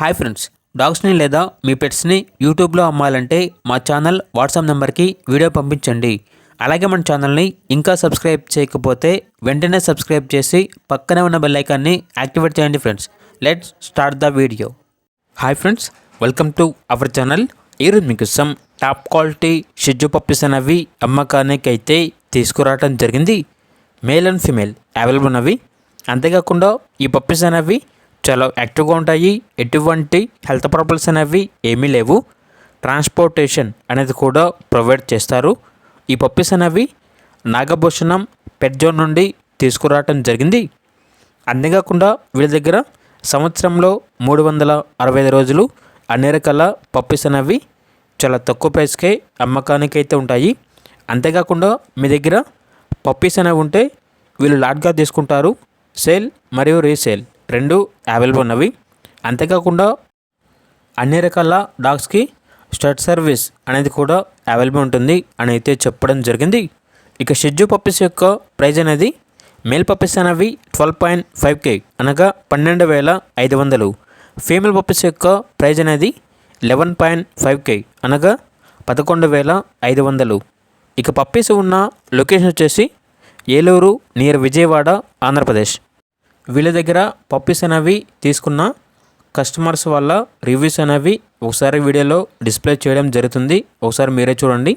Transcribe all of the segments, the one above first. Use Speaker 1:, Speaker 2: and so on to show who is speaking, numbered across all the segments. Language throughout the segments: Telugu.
Speaker 1: హాయ్ ఫ్రెండ్స్, డాగ్స్ని లేదా మీ పెట్స్ని యూట్యూబ్లో అమ్మాలంటే మా ఛానల్ వాట్సాప్ నెంబర్కి వీడియో పంపించండి. అలాగే మన ఛానల్ని ఇంకా సబ్స్క్రైబ్ చేయకపోతే వెంటనే సబ్స్క్రైబ్ చేసి పక్కనే ఉన్న బెల్ ఐకాన్ని యాక్టివేట్ చేయండి friends. Let's start the video. Hi friends, welcome to our channel. ఈరోజు మీకు సమ్ టాప్ క్వాలిటీ షిజ్జు పప్పీస్ అనేవి అమ్మకానికి అయితే తీసుకురావడం జరిగింది. మేల్ అండ్ ఫీమేల్ అవైలబుల్ ఉన్నవి. అంతేకాకుండా ఈ పప్పీస్ అనేవి చాలా యాక్టివ్గా ఉంటాయి. ఎటువంటి హెల్త్ ప్రాబ్లమ్స్ అనేవి ఏమీ లేవు. ట్రాన్స్పోర్టేషన్ అనేది కూడా ప్రొవైడ్ చేస్తారు. ఈ పప్పీస్ అనేవి నాగభూషణం పెట్ జోన్ నుండి తీసుకురావటం జరిగింది. అంతేకాకుండా వీళ్ళ దగ్గర సంవత్సరంలో 365 రోజులు అన్ని రకాల పప్పీస్ అనేవి చాలా తక్కువ ప్రైస్కే అమ్మకానికి అయితే ఉంటాయి. అంతేకాకుండా మీ దగ్గర పప్పీస్ అనేవి ఉంటే వీళ్ళు లాట్గా తీసుకుంటారు. సేల్ మరియు రీసేల్ రెండు అవైలబుల్ ఉన్నవి. అంతేకాకుండా అన్ని రకాల డాగ్స్కి స్టడ్ సర్వీస్ అనేది కూడా అవైలబుల్ ఉంటుంది అని అయితే చెప్పడం జరిగింది. ఇక షిజ్జు పప్పీస్ యొక్క ప్రైజ్ అనేది మేల్ పప్పీస్ అనేవి 12.5K అనగా 12,500. ఫీమేల్ పప్పీస్ యొక్క ప్రైజ్ అనేది 11.5K అనగా 11,500. ఇక పప్పీస్ ఉన్న లొకేషన్ వచ్చేసి ఏలూరు నియర్ విజయవాడ, ఆంధ్రప్రదేశ్. వీళ్ళ దగ్గర పప్పీస్ అనేవి తీసుకున్న కస్టమర్స్ వల్ల రివ్యూస్ అనేవి ఒకసారి వీడియోలో డిస్ప్లే చేయడం జరుగుతుంది. ఒకసారి మీరే చూడండి.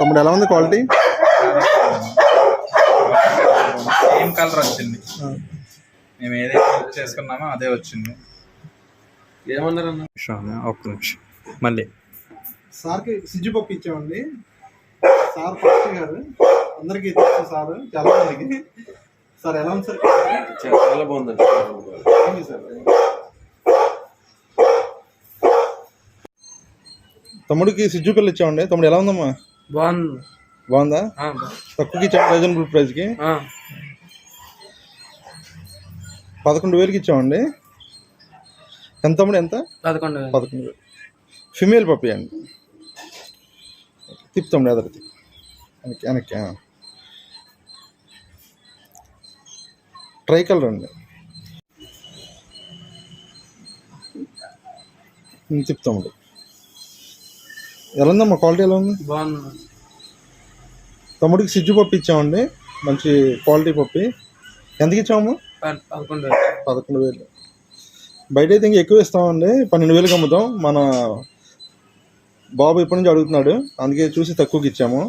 Speaker 2: తమ్ముడు ఎలా ఉంది క్వాలిటీ?
Speaker 3: సేమ్ కలర్ వచ్చింది. మేము ఏదైతే బుక్ చేసుకున్నామో అదే వచ్చింది. ఏమన్నారన్న? ఒక్క నిమిషం మళ్ళీ
Speaker 2: సార్కి సిజ్జు పప్పు ఇచ్చామండి. సార్ ఫస్ట్ గారు అందరికీ తెలుసు. సార్ చాలా మందికి. సార్ ఎలా ఉంది సార్?
Speaker 3: చాలా బాగుందండి.
Speaker 2: Thank you sir. తమ్ముడికి సిజ్జు పిల్ల ఇచ్చామండి. తమ్ముడు ఎలా ఉందమ్మా? బాగుందా? తక్కువకి ఇచ్చాము, రీజనబుల్ ప్రైస్కి. 11,000కి ఇచ్చామండి. ఎంత తమ్ముడు? ఎంత? 11,000. ఫిమేల్ పప్పి అండి. తిప్పుతాం ఎదరికి వెనక్కి. ట్రై కలర్ అండి. తిప్పుతామండి. ఎలా ఉందమ్మా క్వాలిటీ? ఎలా ఉంది? తమ్ముడికి సిజ్జు పప్పి ఇచ్చామండి. మంచి క్వాలిటీ పప్పి. ఎంతకి ఇచ్చాము? 11,000. బయట అయితే ఇంకా ఎక్కువ ఇస్తామండి. 12,000కి అమ్ముతాం. మన బాబు ఇప్పటి నుంచి అడుగుతున్నాడు, అందుకే చూసి తక్కువకి ఇచ్చాము.